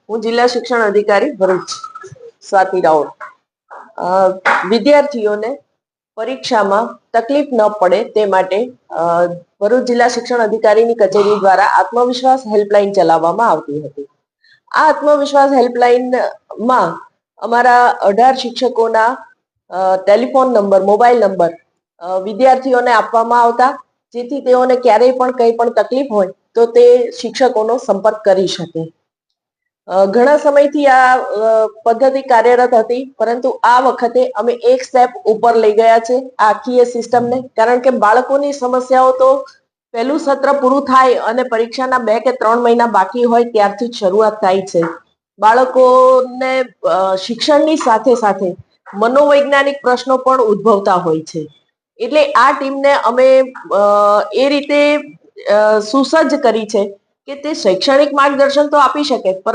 હું જિલ્લા શિક્ષણ અધિકારી ભરૂચ સ્વાતિ રાઉત વિદ્યાર્થીઓને પરીક્ષામાં તકલીફ ન પડે તે માટે ભરૂચ જિલ્લા શિક્ષણ અધિકારીની કચેરી દ્વારા આત્મવિશ્વાસ હેલ્પલાઇન ચલાવવામાં આવતી હતી. આ આત્મવિશ્વાસ હેલ્પલાઇનમાં અમારા 18 શિક્ષકોના ટેલિફોન નંબર, મોબાઈલ નંબર વિદ્યાર્થીઓને આપવામાં આવતા, જેથી તેઓને ક્યારેય પણ કંઈ પણ તકલીફ હોય તો તે શિક્ષકોનો સંપર્ક કરી શકે. ઘણા સમયથી આ પદ્ધતિ કાર્યરત હતી, પરંતુ આ વખતે અમે એક સ્ટેપ ઉપર લઈ ગયા છે આ આખી સિસ્ટમને. કારણ કે બાળકોની સમસ્યાઓ તો પહેલું સત્ર પૂરું થાય અને પરીક્ષાના 2 કે 3 મહિના બાકી હોય ત્યારથી જ શરૂઆત થાય છે. બાળકોને શિક્ષણની સાથે સાથે મનોવૈજ્ઞાનિક પ્રશ્નો પણ ઉદ્ભવતા હોય છે. એટલે આ ટીમને અમે એ રીતે સુસજ્જ કરી છે કે તે શૈક્ષણિક માર્ગદર્શન તો આપી શકે, પરંતુ